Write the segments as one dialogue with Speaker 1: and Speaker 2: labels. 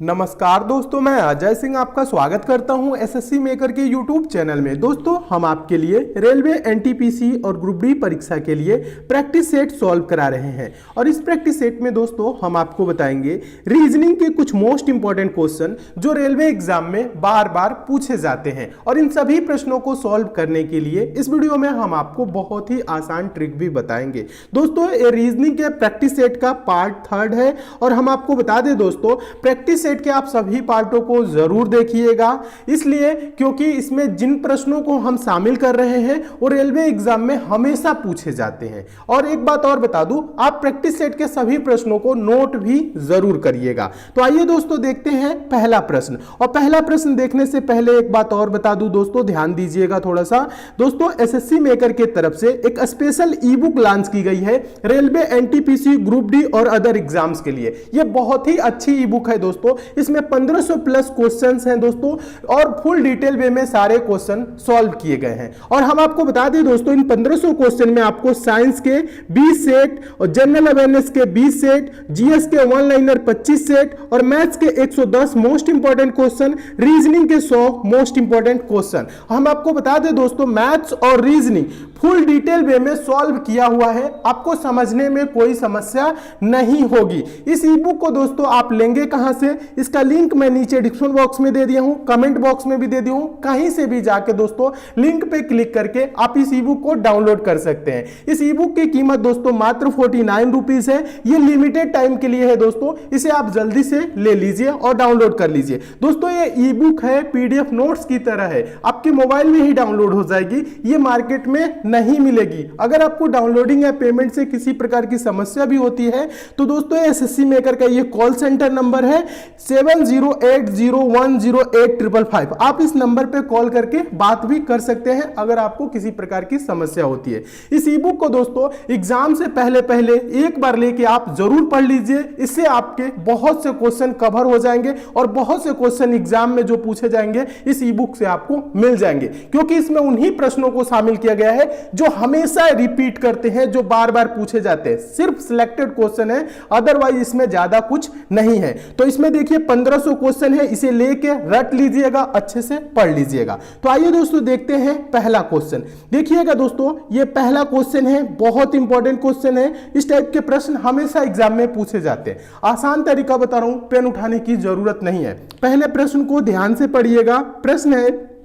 Speaker 1: नमस्कार दोस्तों, मैं अजय सिंह आपका स्वागत करता हूं एसएससी मेकर के यूट्यूब चैनल में। दोस्तों, हम आपके लिए रेलवे एनटीपीसी और ग्रुप डी परीक्षा के लिए प्रैक्टिस सेट सॉल्व करा रहे हैं। और इस प्रैक्टिस सेट में दोस्तों हम आपको बताएंगे रीजनिंग के कुछ मोस्ट इंपॉर्टेंट क्वेश्चन जो रेलवे एग्जाम में बार बार पूछे जाते हैं। और इन सभी प्रश्नों को सॉल्व करने के लिए इस वीडियो में हम आपको बहुत ही आसान ट्रिक भी बताएंगे। दोस्तों, ये रीजनिंग के प्रैक्टिस सेट का पार्ट 3 है। और हम आपको बता दें दोस्तों, प्रैक्टिस सेट के आप सभी पार्टों को जरूर देखिएगा, इसलिए क्योंकि इसमें जिन प्रश्नों को हम शामिल कर रहे हैं वो रेलवे एग्जाम में हमेशा पूछे जाते हैं। और एक बात और बता दूं, आप प्रैक्टिस सेट के सभी प्रश्नों को नोट भी जरूर करिएगा। तो आइए दोस्तों देखते हैं पहला प्रश्न। और पहला प्रश्न देखने से पहले एक बात और बता दूं दोस्तों, ध्यान दीजिएगा थोड़ा सा। दोस्तों, एसएससी मेकर के तरफ से एक स्पेशल ई बुक लॉन्च की गई है रेलवे एनटीपीसी, ग्रुप डी और अदर एग्जाम्स के लिए। यह बहुत ही अच्छी ई बुक है दोस्तों। इसमें 1500 प्लस क्वेश्चंस हैं दोस्तों, और फुल डिटेल वे में सारे क्वेश्चन सॉल्व किए गए हैं। और हम आपको बता दें दोस्तों, इन 1500 क्वेश्चन में आपको साइंस के 20 सेट और जनरल अवेयरनेस के 20 सेट, जीएस के वन लाइनर 25 सेट और मैथ्स के 110 मोस्ट इंपॉर्टेंट क्वेश्चन, रीजनिंग के 100 मोस्ट इंपॉर्टेंट क्वेश्चन। हम आपको बता दें दोस्तों, मैथ्स और रीजनिंग फुल डिटेल वे में सॉल्व किया हुआ है, आपको समझने में कोई समस्या नहीं होगी। इस ई बुक को दोस्तों आप लेंगे कहां से, इसका लिंक मैं नीचे डिस्क्रिप्शन बॉक्स में दे दिया हूं, कमेंट बॉक्स में भी दे दिया हूं। कहीं से भी जाके दोस्तों लिंक पे क्लिक करके आप इस ई बुक को डाउनलोड कर सकते हैं। इस ई बुक की कीमत दोस्तों मात्र 49 रुपीज है। ये लिमिटेड टाइम के लिए है दोस्तों, इसे आप जल्दी से ले लीजिए और डाउनलोड कर लीजिए। दोस्तों, ये ई बुक है, पीडीएफ नोट्स की तरह है, आपके मोबाइल में ही डाउनलोड हो जाएगी, ये मार्केट में नहीं मिलेगी। अगर आपको डाउनलोडिंग या पेमेंट से किसी प्रकार की समस्या भी होती है तो दोस्तों एसएससी मेकर का ये कॉल सेंटर नंबर है 7080108555। आप इस नंबर पे कॉल करके बात भी कर सकते हैं अगर आपको किसी प्रकार की समस्या होती है। इस ई बुक को दोस्तों एग्जाम से पहले पहले एक बार लेके आप जरूर पढ़ लीजिए, इससे आपके बहुत से क्वेश्चन कवर हो जाएंगे और बहुत से क्वेश्चन एग्जाम में जो पूछे जाएंगे इस ई बुक से आपको मिल जाएंगे, क्योंकि इसमें उन्हीं प्रश्नों को शामिल किया गया है जो हमेशा रिपीट करते हैं, जो बार बार पूछे जाते हैं। सिर्फ सिलेक्टेड क्वेश्चन है, अदरवाइज इसमें ज्यादा कुछ नहीं है। तो इसमें देखिए 1500 क्वेश्चन है, इसे लेके रट लीजिएगा, अच्छे से पढ़ लीजिएगा। तो आइए दोस्तों देखते हैं पहला क्वेश्चन। देखिएगा दोस्तों, ये पहला क्वेश्चन है, बहुत इंपॉर्टेंट क्वेश्चन है। इस टाइप के प्रश्न हमेशा एग्जाम में पूछे जाते हैं। आसान तरीका बता रहा हूं, पेन उठाने की जरूरत नहीं है। पहले प्रश्न को ध्यान से पढ़िएगा। प्रश्न है,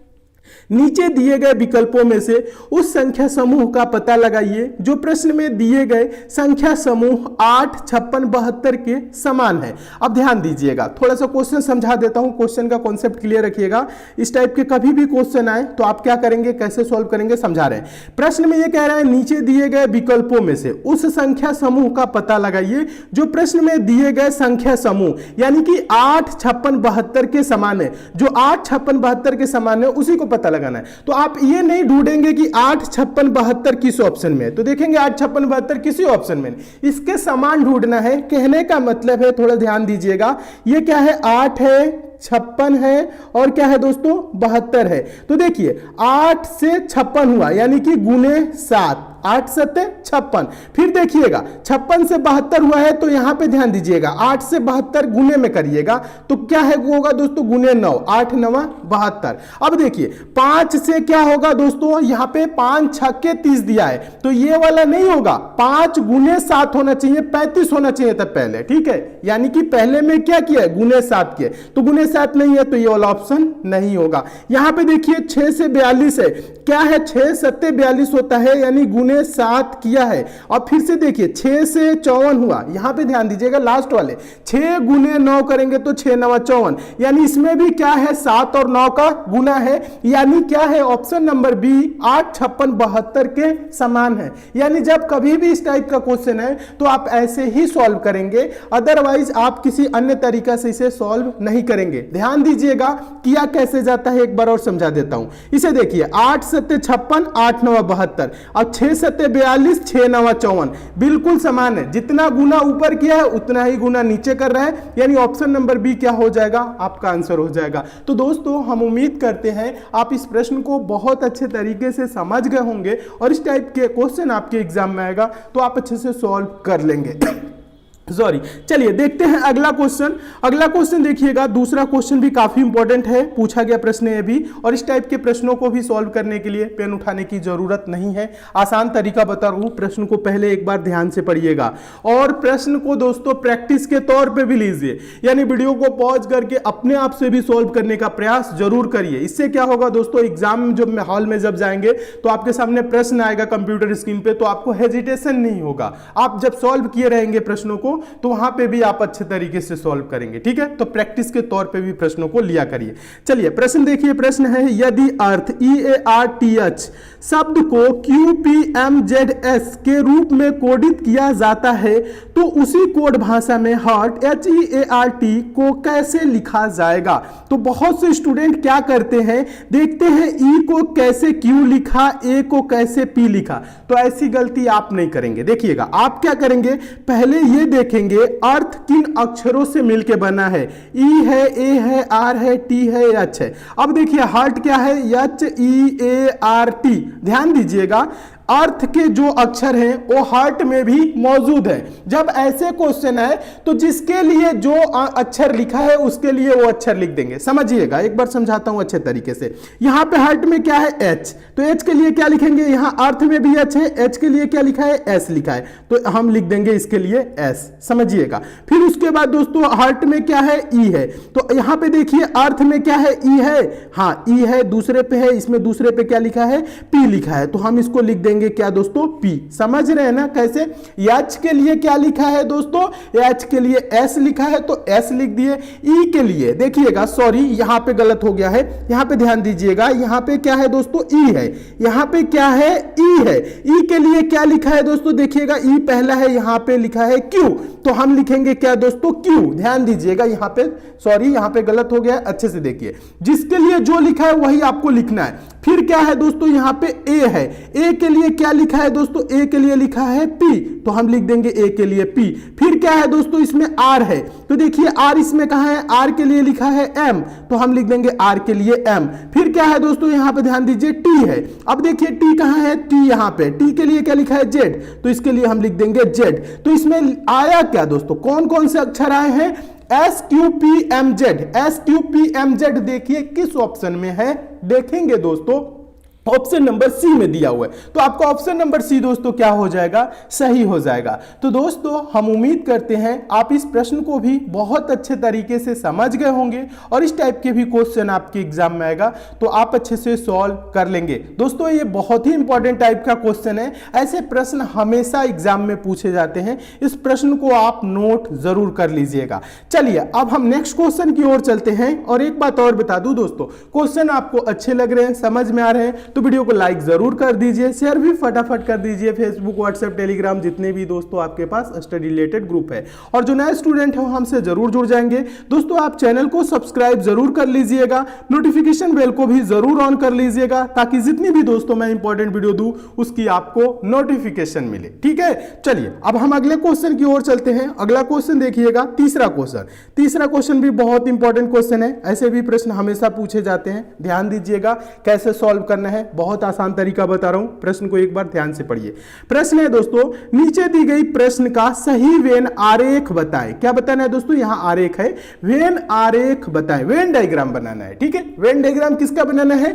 Speaker 1: नीचे दिए गए विकल्पों में से उस संख्या समूह का पता लगाइए जो प्रश्न में दिए गए संख्या समूह 8, 56, 72 के समान है। अब ध्यान दीजिएगा, थोड़ा सा क्वेश्चन समझा देता हूं, क्वेश्चन का कॉन्सेप्ट क्लियर रखिएगा। इस टाइप के कभी भी क्वेश्चन आए तो आप क्या करेंगे, कैसे सॉल्व करेंगे, समझा रहे हैं। प्रश्न में यह कह रहा है, नीचे दिए गए विकल्पों में से उस संख्या समूह का पता लगाइए जो प्रश्न में दिए गए संख्या समूह यानी कि 8, 56, 72 के समान है। जो 8, 56, 72 के समान है उसी को पता लगाना है। तो आप ये नहीं ढूंढेंगे कि 8, 56, 72 किस ऑप्शन में है, तो देखेंगे 8, 56, 72 किसी ऑप्शन में, इसके समान ढूंढना है। कहने का मतलब है, थोड़ा ध्यान दीजिएगा, ये क्या है, 8 है, 56 है और क्या है दोस्तों, 72 है। तो देखिए 8 से 56 हुआ यानी कि गुने 7, 8 सत्ते 56। फिर देखिएगा 56 से 72 हुआ है, तो यहां पे ध्यान दीजिएगा 8 से 72 गुने में करिएगा तो क्या है, होगा दोस्तों गुने 9, 8 9 72। अब देखिए 5 से क्या होगा दोस्तों, यहां पे 5 छक्के 30 दिया है, तो ये वाला नहीं होगा, 5 गुने 7 होना चाहिए, 35 होना चाहिए था पहले, ठीक है। यानी कि पहले में क्या किया है, गुने 7 किया, तो गुने 7 नहीं है, तो ये वाला ऑप्शन नहीं होगा। यहां पे देखिए 6 से 42 है, क्या है, 6 सत्ते 42 होता है, यानी गुने 7 किया है। और फिर से देखिए 6 से 54 हुआ, यहां पे ध्यान दीजिएगा लास्ट वाले 6 गुने 9 करेंगे तो 6 9 54, यानी इसमें भी क्या है, 7 और 9 का गुना है, यानी क्या है, ऑप्शन नंबर बी 8, 56, 72 के समान है। यानी जब कभी भी इस टाइप का क्वेश्चन है तो आप ऐसे ही सॉल्व करेंगे, अदरवाइज आप किसी अन्य तरीका से इसे सॉल्व नहीं करेंगे। ध्यान दीजिएगा किया कैसे जाता है, एक बार और समझा देता हूं। इसे देखिए 8 सत्ते 56, 8 9 72, अब 6 सत्ते 42, 6 9 54, बिल्कुल समान है। जितना गुना ऊपर किया है उतना ही गुना नीचे कर रहा है, यानी ऑप्शन नंबर बी क्या हो जाएगा, आपका आंसर हो जाएगा। तो दोस्तों हम उम्मीद करते हैं आप इस प्रश्न को बहुत अच्छे तरीके से समझ गए होंगे और इस टाइप के क्वेश्चन आपके एग्जाम में आएगा तो आप अच्छे से सॉल्व कर लेंगे। सॉरी। चलिए देखते हैं अगला क्वेश्चन। अगला क्वेश्चन देखिएगा, दूसरा क्वेश्चन भी काफी इंपॉर्टेंट है, पूछा गया प्रश्न है भी, और इस टाइप के प्रश्नों को भी सॉल्व करने के लिए पेन उठाने की जरूरत नहीं है, आसान तरीका बता रहा हूं। प्रश्न को पहले एक बार ध्यान से पढ़िएगा और प्रश्न को दोस्तों प्रैक्टिस के तौर पे भी लीजिए, यानी वीडियो को पॉज करके अपने आप से भी सॉल्व करने का प्रयास जरूर करिए। इससे क्या होगा दोस्तों, एग्जाम जब हॉल में जब जाएंगे तो आपके सामने प्रश्न आएगा कंप्यूटर स्क्रीन पे, तो आपको हेजिटेशन नहीं होगा। आप जब सॉल्व किए रहेंगे प्रश्नों को तो वहां पे भी आप अच्छे तरीके से सॉल्व करेंगे, ठीक है। तो प्रैक्टिस के तौर पे भी प्रश्नों को लिया करिए। चलिए प्रश्न देखिए, प्रश्न है यदि अर्थ EARTH शब्द को QPMZS के रूप में कोडित किया जाता है तो उसी कोड भाषा में हर्ट HEART को कैसे लिखा जाएगा। तो बहुत से स्टूडेंट क्या करते हैं, देखते हैं E को कैसे Q लिखा, A को कैसे P लिखा, तो ऐसी गलती आप नहीं करेंगे। देखिएगा आप क्या करेंगे, पहले ये देखेंगे अर्थ किन अक्षरों से मिलके बना है, E है, A है, R है, T है, H है। अब देखिए हर्ट क्या है, HEART। ध्यान दीजिएगा अर्थ के जो अक्षर हैं वो हर्ट में भी मौजूद है। जब ऐसे क्वेश्चन है तो जिसके लिए जो अक्षर लिखा है उसके लिए वो अक्षर लिख देंगे। समझिएगा, एक बार समझाता हूं अच्छे तरीके से। यहां पे हर्ट में क्या है, H, तो H के लिए क्या लिखेंगे, यहां अर्थ में भी H है, H के लिए क्या लिखा है, S लिखा है, तो हम लिख देंगे इसके लिए S। समझिएगा। फिर उसके बाद दोस्तों हर्ट में क्या है, E है, तो यहां पे देखिए अर्थ में क्या है, E है, हाँ E है, दूसरे पे है, इसमें दूसरे पे क्या लिखा है, P लिखा है, तो हम इसको लिख देंगे क्या दोस्तों, P। समझ रहे हैं ना कैसे। H के लिए क्या लिखा है दोस्तों, H के लिए S लिखा है तो S लिख दिए। E के लिए देखिएगा, सॉरी यहां पे गलत हो गया है, यहां पे ध्यान दीजिएगा, यहां पे क्या है दोस्तों, E है, यहां पे क्या है, E है। E के लिए क्या लिखा है दोस्तों, देखिएगा E पहला है, यहां पे लिखा है Q, तो हम लिखेंगे क्या दोस्तों, Q। ध्यान दीजिएगा यहां पे, सॉरी यहां पे गलत हो गया है, अच्छे से देखिए, जिसके लिए जो लिखा है वही आपको लिखना है। फिर क्या है दोस्तों, यहां पे A है, A के लिए क्या लिखा है दोस्तों, A के लिए लिखा है P, तो हम लिख देंगे A के लिए P। फिर क्या है दोस्तों, इसमें R है, तो देखिए R इसमें कहां है, R के लिए लिखा है M, तो हम लिख देंगे R के लिए M। फिर क्या है दोस्तों, यहां पे ध्यान दीजिए T है, अब देखिए T कहां है, T यहां पे, T के लिए क्या लिखा है Z, तो इसके लिए हम लिख देंगे Z। तो इसमें आया क्या दोस्तों, कौन कौन से अक्षर आए हैं, SQPMZ। SQPMZ देखिए किस ऑप्शन में है, देखेंगे दोस्तों ऑप्शन नंबर सी में दिया हुआ है, तो आपका ऑप्शन नंबर सी दोस्तों क्या हो जाएगा, सही हो जाएगा। तो दोस्तों हम उम्मीद करते हैं आप इस प्रश्न को भी बहुत अच्छे तरीके से समझ गए होंगे और इस टाइप के भी क्वेश्चन आपके एग्जाम में आएगा तो आप अच्छे से सॉल्व कर लेंगे। दोस्तों ये बहुत ही इंपॉर्टेंट टाइप का क्वेश्चन है, ऐसे प्रश्न हमेशा एग्जाम में पूछे जाते हैं, इस प्रश्न को आप नोट जरूर कर लीजिएगा। चलिए अब हम नेक्स्ट क्वेश्चन की ओर चलते हैं, और एक बात और बता दूं दोस्तों, क्वेश्चन आपको अच्छे लग रहे हैं, समझ में आ रहे हैं तो वीडियो को लाइक जरूर कर दीजिए, शेयर भी फटाफट कर दीजिए, फेसबुक, व्हाट्सएप, टेलीग्राम, जितने भी दोस्तों आपके पास स्टडी रिलेटेड ग्रुप है। और जो नए स्टूडेंट है वो हमसे जरूर जुड़ जाएंगे। दोस्तों आप चैनल को सब्सक्राइब जरूर कर लीजिएगा, नोटिफिकेशन बेल को भी जरूर ऑन कर लीजिएगा ताकि जितनी भी दोस्तों मैं इंपॉर्टेंट वीडियो दूं उसकी आपको नोटिफिकेशन मिले, ठीक है। चलिए अब हम अगले क्वेश्चन की ओर चलते हैं। अगला क्वेश्चन देखिएगा, तीसरा क्वेश्चन भी बहुत इंपॉर्टेंट क्वेश्चन है, ऐसे भी प्रश्न हमेशा पूछे जाते हैं। ध्यान दीजिएगा कैसे सॉल्व करना है, बहुत आसान तरीका बता रहा हूं, प्रश्न को एक बार ध्यान से पढ़िए। प्रश्न है दोस्तों, नीचे दी गई प्रश्न का सही वेन आरेख बताएं। क्या बताना है दोस्तों, यहां आरेख है, वेन आरेख बताएं, वेन डायग्राम बनाना है, ठीक है। वेन डायग्राम किसका बनाना है,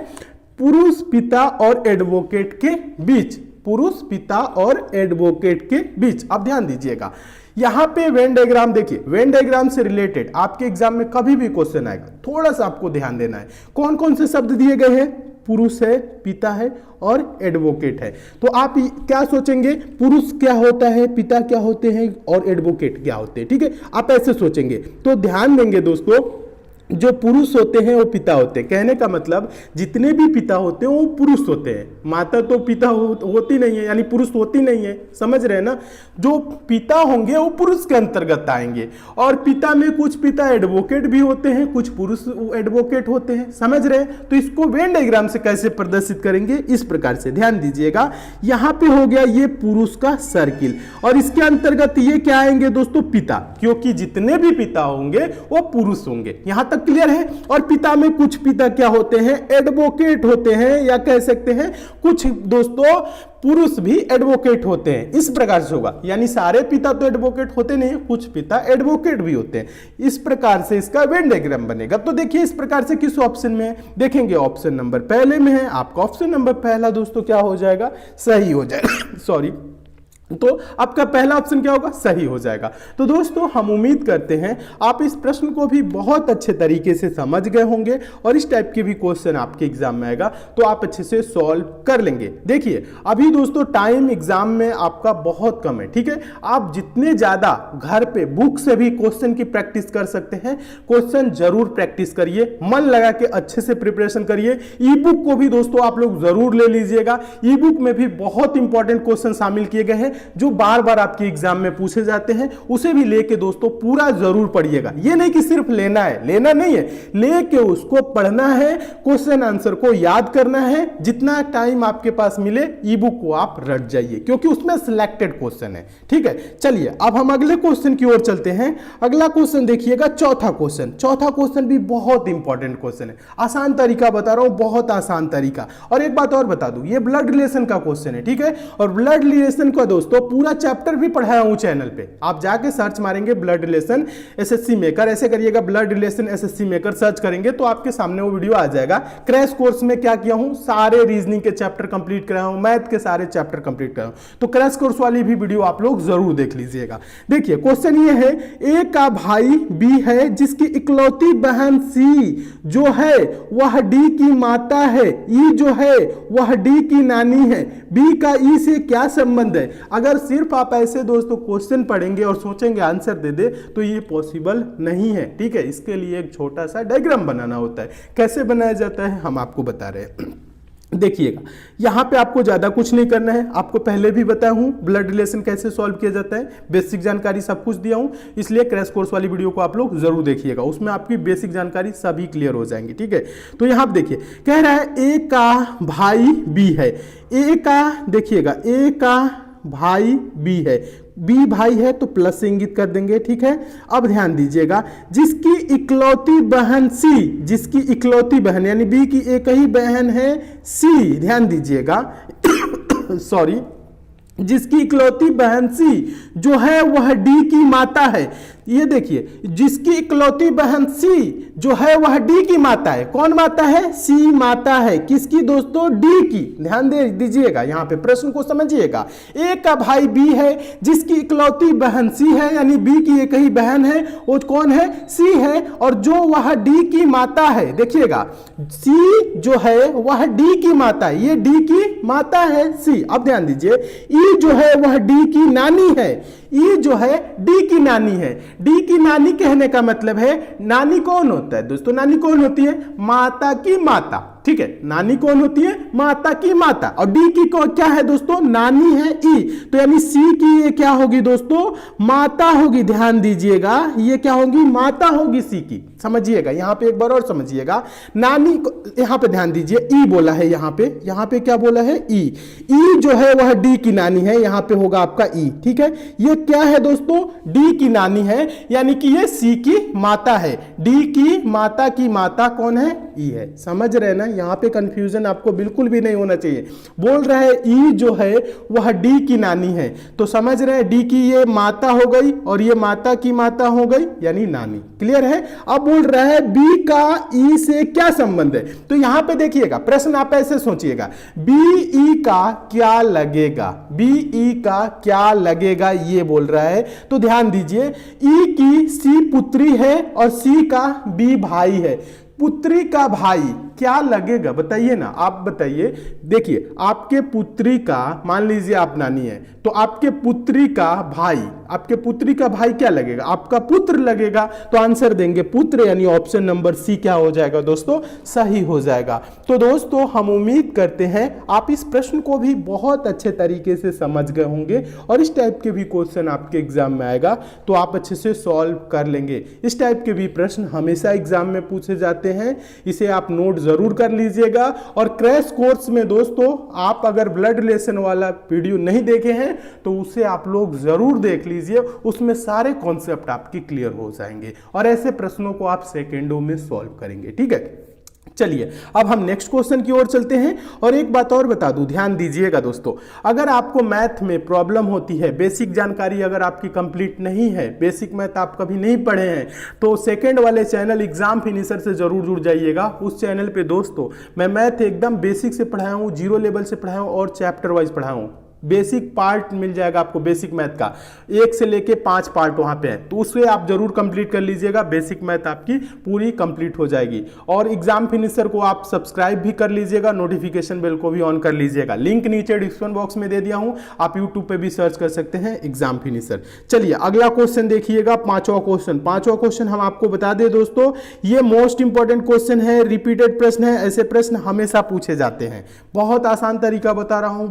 Speaker 1: पुरुष पिता और एडवोकेट के बीच, पुरुष पिता और एडवोकेट के बीच। अब ध्यान दीजिएगा यहां पे वेन डायग्राम, देखिए वेन डायग्राम से रिलेटेड आपके एग्जाम में कभी भी क्वेश्चन आएगा, थोड़ा सा आपको ध्यान देना है। कौन कौन से शब्द दिए गए हैं, पुरुष है, पिता है और एडवोकेट है। तो आप क्या सोचेंगे, पुरुष क्या होता है, पिता क्या होते हैं और एडवोकेट क्या होते हैं, ठीक है। आप ऐसे सोचेंगे तो ध्यान देंगे दोस्तों, जो पुरुष होते हैं वो पिता होते हैं। कहने का मतलब जितने भी पिता होते हैं वो पुरुष होते हैं, माता तो पिता होती नहीं है, यानी पुरुष होती नहीं है, समझ रहे हैं ना। जो पिता होंगे वो पुरुष के अंतर्गत आएंगे, और पिता में कुछ पिता एडवोकेट भी होते हैं, कुछ पुरुष एडवोकेट होते हैं, समझ रहे हैं। तो इसको वेन डायग्राम से कैसे प्रदर्शित करेंगे, इस प्रकार से। ध्यान दीजिएगा यहां पे हो गया ये पुरुष का सर्किल, और इसके अंतर्गत ये क्या आएंगे दोस्तों, पिता, क्योंकि जितने भी पिता होंगे वो पुरुष होंगे। यहां यहां तक क्लियर है। और पिता में कुछ पिता क्या होते हैं, एडवोकेट होते हैं, या कह सकते हैं कुछ दोस्तों पुरुष भी एडवोकेट होते हैं। इस प्रकार से होगा, यानी सारे पिता तो एडवोकेट होते नहीं, कुछ पिता एडवोकेट भी होते हैं। इस प्रकार से इसका वेन डायग्राम बनेगा। तो देखिए इस प्रकार से किस ऑप्शन में देखेंगे, ऑप्शन नंबर पहले में है। आपका ऑप्शन नंबर पहला दोस्तों क्या हो जाएगा, सही हो जाएगा। सॉरी, तो आपका पहला ऑप्शन क्या होगा, सही हो जाएगा। तो दोस्तों हम उम्मीद करते हैं आप इस प्रश्न को भी बहुत अच्छे तरीके से समझ गए होंगे और इस टाइप के भी क्वेश्चन आपके एग्जाम में आएगा तो आप अच्छे से सॉल्व कर लेंगे। देखिए अभी दोस्तों टाइम एग्जाम में आपका बहुत कम है, ठीक है। आप जितने ज्यादा घर पे बुक से भी क्वेश्चन की प्रैक्टिस कर सकते हैं, क्वेश्चन जरूर प्रैक्टिस करिए, मन लगा के अच्छे से प्रिपरेशन करिए। ई बुक को भी दोस्तों आप लोग जरूर ले लीजिएगा। ई बुक में भी बहुत इंपॉर्टेंट क्वेश्चन शामिल किए गए हैं जो बार बार आपके एग्जाम में पूछे जाते हैं, उसे भी लेके दोस्तों पूरा जरूर पढ़िएगा। ये नहीं कि सिर्फ लेना है, लेना नहीं है, लेके उसको पढ़ना है, क्वेश्चन आंसर को याद करना है। जितना टाइम आपके पास मिले ई बुक को आप रट जाइए क्योंकि उसमें सिलेक्टेड क्वेश्चन है, ठीक है। चलिए अब हम अगले क्वेश्चन की ओर चलते हैं। अगला क्वेश्चन देखिएगा, चौथा क्वेश्चन। चौथा क्वेश्चन भी बहुत इंपॉर्टेंट क्वेश्चन है, आसान तरीका बता रहा हूं, बहुत आसान तरीका। और एक बात और बता दूं, ये ब्लड रिलेशन का क्वेश्चन है, ठीक है। और ब्लड रिलेशन का दोस्तों पूरा चैप्टर भी पढ़ाया हूं चैनल पे, आप जाके सर्च मारेंगे ब्लड रिलेशन एसएससी मेकर, ऐसे करिएगा blood relation SSC maker search करेंगे तो आपके सामने वो वीडियो आ जाएगा। क्रैश कोर्स में क्या किया हूं, सारे रीजनिंग के चैप्टर कंप्लीट कराया हूं, मैथ के सारे चैप्टर कंप्लीट कराया हूं, तो क्रैश कोर्स वाली भी वीडियो आप लोग जरूर देख लीजिएगा। देखिए क्वेश्चन ये है, ए का भाई बी है जिसकी इकलौती बहन सी जो है वह डी की माता है, ई जो है वह डी की नानी है, बी का ई से क्या संबंध है। अगर सिर्फ आप ऐसे दोस्तों क्वेश्चन पढ़ेंगे और सोचेंगे आंसर दे दे तो ये पॉसिबल नहीं है, ठीक है। इसके लिए एक छोटा सा डायग्राम बनाना होता है। कैसे बनाया जाता है हम आपको बता रहे हैं। देखिएगा यहां पे आपको ज्यादा कुछ नहीं करना है, आपको पहले भी बताया हूं ब्लड रिलेशन कैसे सॉल्व किया जाता है, बेसिक जानकारी सब कुछ दिया हूं, इसलिए क्रैश कोर्स वाली वीडियो को आप लोग जरूर देखिएगा, उसमें आपकी बेसिक जानकारी सभी क्लियर हो जाएंगी, ठीक है। तो यहां आप देखिए कह रहा है ए का भाई बी है, ए का देखिएगा ए का भाई बी है, बी भाई है तो प्लस से इंगित कर देंगे, ठीक है। अब ध्यान दीजिएगा, जिसकी इकलौती बहन सी, जिसकी इकलौती बहन यानी बी की एक ही बहन है सी, ध्यान दीजिएगा सॉरी, जिसकी इकलौती बहन सी जो है वह डी की माता है। ये देखिए जिसकी इकलौती बहन सी जो है वह डी की माता है। कौन माता है, सी माता है, किसकी दोस्तों, डी की। ध्यान दे दीजिएगा यहां पे प्रश्न को समझिएगा। ए का भाई बी है जिसकी इकलौती बहन सी है, यानी बी की एक ही बहन है, वो कौन है, सी है, और जो वह डी की माता है। देखिएगा सी जो है वह डी की माता है, ये डी की माता है सी। अब ध्यान दीजिए ई जो है वह डी की नानी है, ई जो है डी की नानी है। डी की नानी कहने का मतलब है नानी कौन होता है दोस्तों, नानी कौन होती है, माता की माता, ठीक है। नानी कौन होती है, माता की माता, और डी की क्या है दोस्तों, नानी है ई, तो यानी सी की ये क्या होगी दोस्तों, माता होगी। ध्यान दीजिएगा ये क्या होगी, माता होगी सी की। समझिएगा यहां पे एक बार और समझिएगा, नानी को यहां पे ध्यान दीजिए, ई बोला है यहां पे क्या बोला है, ई, ई जो है वह डी की नानी है, यहां पे होगा आपका ई, ठीक है। ये क्या है दोस्तों, डी की नानी है, यानी कि ये सी की माता है। डी की माता कौन है, ई है। समझ रहे ना, यहां पे कंफ्यूजन आपको बिल्कुल भी नहीं होना चाहिए। बोल रहा है ई जो है वह डी की नानी है, तो समझ रहे हैं डी की ये माता हो गई और ये माता की माता हो गई यानी नानी। क्लियर है। अब बोल रहा है बी का ई से क्या संबंध है, तो यहां पे देखिएगा प्रश्न आप ऐसे सोचिएगा, बी ई का क्या लगेगा, बी ई का क्या लगेगा ये बोल रहा है। तो ध्यान दीजिए ई की सी पुत्री है और सी का बी भाई है। पुत्री का भाई क्या लगेगा बताइए ना, आप बताइए। देखिए आपके पुत्री का, मान लीजिए आप नानी है, तो आपके पुत्री का भाई क्या लगेगा, आपका पुत्र लगेगा। तो आंसर देंगे पुत्र, यानी ऑप्शन नंबर सी क्या हो जाएगा दोस्तों, सही हो जाएगा। तो दोस्तों हम उम्मीद करते हैं आप इस प्रश्न को भी बहुत अच्छे तरीके से समझ गए होंगे और इस टाइप के भी क्वेश्चन आपके एग्जाम में आएगा तो आप अच्छे से सॉल्व कर लेंगे। इस टाइप के भी प्रश्न हमेशा एग्जाम में पूछे जाते हैं, इसे आप नोट जरूर कर लीजिएगा। और क्रैश कोर्स में दोस्तों आप अगर ब्लड रिलेशन वाला वीडियो नहीं देखे हैं तो उसे आप लोग जरूर देख लीजिए, उसमें सारे कॉन्सेप्ट आपके क्लियर हो जाएंगे और ऐसे प्रश्नों को आप सेकेंडों में सॉल्व करेंगे। ठीक है, चलिए अब हम नेक्स्ट क्वेश्चन की ओर चलते हैं। और एक बात और बता दूं, ध्यान दीजिएगा दोस्तों, अगर आपको मैथ में प्रॉब्लम होती है, बेसिक जानकारी अगर आपकी कंप्लीट नहीं है, बेसिक मैथ आप कभी नहीं पढ़े हैं, तो सेकंड वाले चैनल एग्जाम फिनिशर से जरूर जुड़ जाइएगा। उस चैनल पे दोस्तों मैं मैथ एकदम बेसिक से पढ़ाया हूँ, जीरो लेवल से पढ़ाया हूँ और चैप्टर वाइज पढ़ाया हूँ। बेसिक पार्ट मिल जाएगा आपको, बेसिक मैथ का 1 से लेके 5 पार्ट वहां पे है, तो उससे आप जरूर कंप्लीट कर लीजिएगा। बेसिक मैथ आपकी पूरी कंप्लीट हो जाएगी। और एग्जाम फिनिशर को आप सब्सक्राइब भी कर लीजिएगा, नोटिफिकेशन बेल को भी ऑन कर लीजिएगा। लिंक नीचे डिस्क्रिप्शन बॉक्स में दे दिया हूं, आप यूट्यूब पे भी सर्च कर सकते हैं एग्जाम फिनिशर। चलिए अगला क्वेश्चन देखिएगा, पांचवा क्वेश्चन हम आपको बता दें दोस्तों, ये मोस्ट इंपॉर्टेंट क्वेश्चन है, रिपीटेड प्रश्न है, ऐसे प्रश्न हमेशा पूछे जाते हैं। बहुत आसान तरीका बता रहा हूं,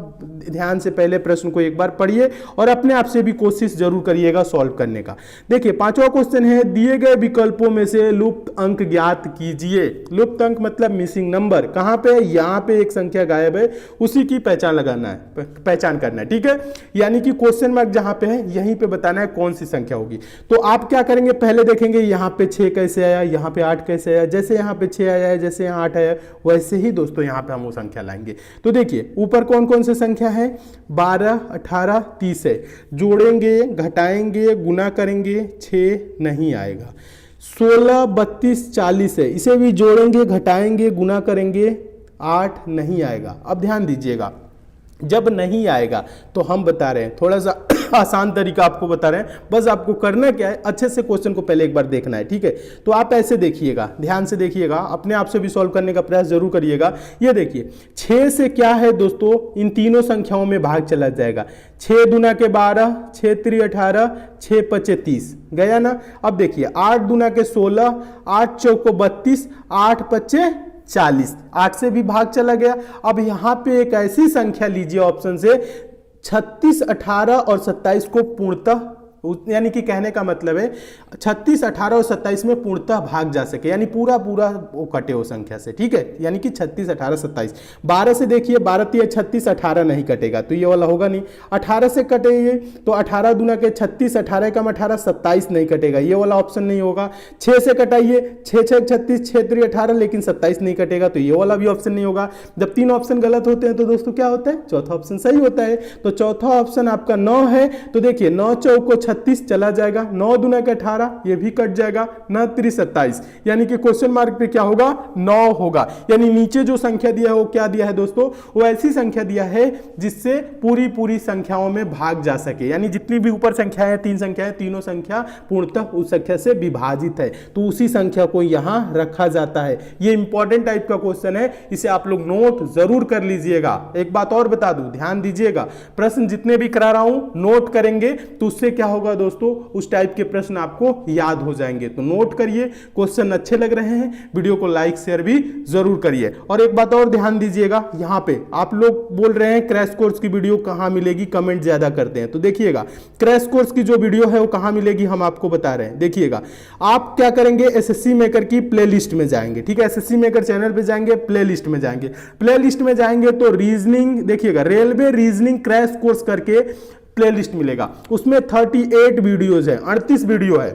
Speaker 1: ध्यान से पहले प्रश्न को एक बार पढ़िए और अपने आप से भी कोशिश जरूर करिएगा सॉल्व करने का। देखिए पांचवा क्वेश्चन है, दिए गए विकल्पों में से लुप्त अंक ज्ञात कीजिए। लुप्त अंक मतलब मिसिंग नंबर, कहां पे? यहां पे एक संख्या गायब है, उसी की पहचान करना है। ठीक है, यानी कि क्वेश्चन मार्क जहां पे है यहीं पे बताना है कौन सी संख्या होगी। तो आप क्या करेंगे, पहले देखेंगे यहां पे 6 कैसे आया, यहां पे 8 कैसे आया। जैसे यहां पे 6 आया है, जैसे यहां 8 आया, वैसे ही दोस्तों यहां पे हम वो संख्या लाएंगे। तो देखिए ऊपर कौन कौन से संख्या है, 12, 18, 30 है। जोड़ेंगे, घटाएंगे, गुना करेंगे, 6 नहीं आएगा। 16, 32, 40 है, इसे भी जोड़ेंगे, घटाएंगे, गुना करेंगे, 8 नहीं आएगा। अब ध्यान दीजिएगा, जब नहीं आएगा तो हम बता रहे हैं, थोड़ा सा आसान तरीका आपको बता रहे हैं, बस आपको करना क्या है, अच्छे से क्वेश्चन को पहले एक बार देखना है। ठीक है, तो आप ऐसे देखिएगा, ध्यान से देखिएगा, अपने आप से भी सॉल्व करने का प्रयास जरूर करिएगा। ये देखिए 6 से क्या है दोस्तों, इन तीनों संख्याओं में भाग चला जाएगा। 6 दूना के 12, 6 3 18, 6 5 30 गया ना। अब देखिए 8 दूना के 16, 8 चौको 32, 8 5 40, 8 से भी भाग चला गया। अब यहां पे एक ऐसी संख्या लीजिए ऑप्शन से, 36, 18 और 27 को पूर्णतः, यानी कि कहने का मतलब है 36, 18 और 27 में पूर्णतः भाग जा सके, यानी पूरा वो कटे हो संख्या से। ठीक है, यानी कि 36, 18, 27। 12 से देखिए, 12 3 36, 18 नहीं कटेगा, तो ये वाला होगा नहीं। 18 से कटेंगे तो 18 दूना के 36, 18 कम 18, 27 नहीं कटेगा, ये वाला ऑप्शन नहीं होगा। 6 से कटाइए, 6 6 36, 6 3 18, लेकिन 27 नहीं कटेगा, तो ये वाला भी ऑप्शन नहीं होगा। जब 3 ऑप्शन गलत होते हैं तो दोस्तों क्या होता है, चौथा ऑप्शन सही होता है। तो चौथा ऑप्शन आपका 9 है। तो देखिए 9 चौको 36 चला जाएगा, 9 दूना के 18, ये भी कट जाएगा, 9 3 27, यानी कि क्वेश्चन मार्क पे क्या होगा, 9 होगा। यानी नीचे जो संख्या दिया है वो क्या दिया है दोस्तों, वो ऐसी संख्या दिया है जिससे पूरी संख्याओं में भाग जा सके, यानी जितनी भी ऊपर संख्या है, 3 संख्या है, तीनों संख्या पूर्णतः उस संख्या से विभाजित है, तो उसी संख्या को यहां रखा जाता है। ये इंपॉर्टेंट टाइप का क्वेश्चन है, इसे आप लोग नोट जरूर कर लीजिएगा। एक बात और बता दूं, ध्यान दीजिएगा, प्रश्न जितने भी करा रहा हूं नोट करेंगे तो उससे क्या होगा दोस्तों, उस टाइप के प्रश्न आपको याद हो जाएंगे। तो नोट करिए, क्वेश्चन अच्छे लग रहे हैं, वीडियो को लाइक शेयर भी जरूर करिए। और एक बात और ध्यान दीजिएगा, यहां पे आप लोग बोल रहे हैं क्रैश कोर्स की वीडियो कहां मिलेगी, कमेंट ज्यादा करते हैं, तो देखिएगा क्रैश कोर्स की जो वीडियो है वो कहां मिलेगी, हम आपको बता रहे हैं। देखिएगा आप क्या करेंगे, एसएससी मेकर की प्लेलिस्ट में जाएंगे। ठीक है, एसएससी मेकर चैनल पे जाएंगे, प्लेलिस्ट में जाएंगे, प्लेलिस्ट में जाएंगे तो रीजनिंग, देखिएगा रेलवे रीजनिंग क्रैश कोर्स करके प्लेलिस्ट मिलेगा, उसमें 38 वीडियोज है, 38 वीडियो है।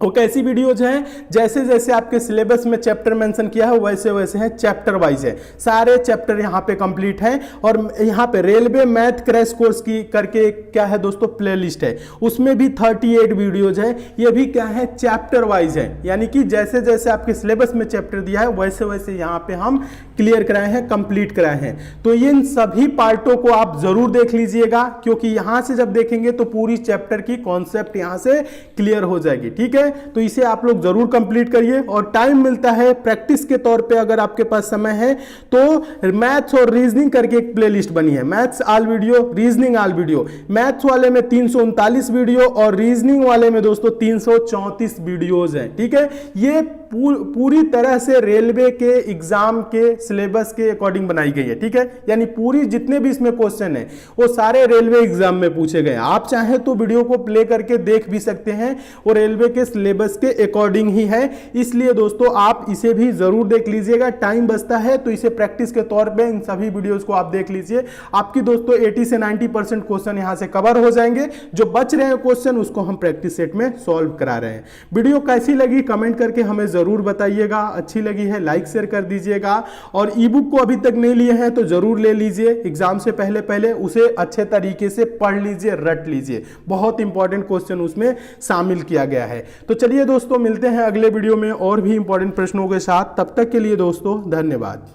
Speaker 1: वो कैसी वीडियोज हैं, जैसे जैसे आपके सिलेबस में चैप्टर मेंशन किया है वैसे वैसे हैं, चैप्टर वाइज है, सारे चैप्टर यहाँ पे कंप्लीट हैं। और यहाँ पे रेलवे मैथ क्रैश कोर्स की करके क्या है दोस्तों, प्लेलिस्ट है, उसमें भी 38 वीडियोज है, ये भी क्या है, चैप्टर वाइज है, यानी कि जैसे जैसे आपके सिलेबस में चैप्टर दिया है वैसे वैसे यहाँ पे हम क्लियर कराए हैं, कंप्लीट कराए हैं। तो इन सभी पार्टों को आप जरूर देख लीजिएगा, क्योंकि यहां से जब देखेंगे तो पूरी चैप्टर की कॉन्सेप्ट यहां से क्लियर हो जाएगी। ठीक है, तो इसे आप लोग जरूर कंप्लीट करिए। और टाइम मिलता है प्रैक्टिस के तौर पे, अगर आपके पास समय है तो मैथ्स और रीजनिंग करके एक प्लेलिस्ट बनी है, maths all video, reasoning all video. Maths वाले में 339 वीडियो और रीजनिंग वाले में दोस्तों 334 वीडियोज हैं। ठीक है, ये पूरी तरह से रेलवे के एग्जाम के सिलेबस के अकॉर्डिंग बनाई गई है। ठीक है, यानी पूरी जितने भी इसमें क्वेश्चन है वो सारे रेलवे एग्जाम में पूछे गए। आप चाहें तो वीडियो को प्ले करके देख भी सकते हैं, और रेलवे के सिलेबस के अकॉर्डिंग ही है, इसलिए दोस्तों आप इसे भी जरूर देख लीजिएगा। टाइम बचता है तो इसे प्रैक्टिस के तौर पे इन सभी वीडियोस को आप देख लीजिए। आपकी दोस्तों 80 से 90% क्वेश्चन यहां से कवर हो जाएंगे। जो बच रहे हैं क्वेश्चन उसको हम प्रैक्टिस सेट में सॉल्व करा रहे हैं। वीडियो कैसी लगी कमेंट करके हमें जरूर बताइएगा। अच्छी लगी है लाइक शेयर कर दीजिएगा, और ई बुक को अभी तक नहीं लिए हैं तो जरूर ले लीजिए। एग्जाम से पहले पहले उसे अच्छे तरीके से पढ़ लीजिए, रट लीजिए, बहुत इंपॉर्टेंट क्वेश्चन उसमें शामिल किया गया है। तो चलिए दोस्तों मिलते हैं अगले वीडियो में और भी इंपॉर्टेंट प्रश्नों के साथ। तब तक के लिए दोस्तों धन्यवाद।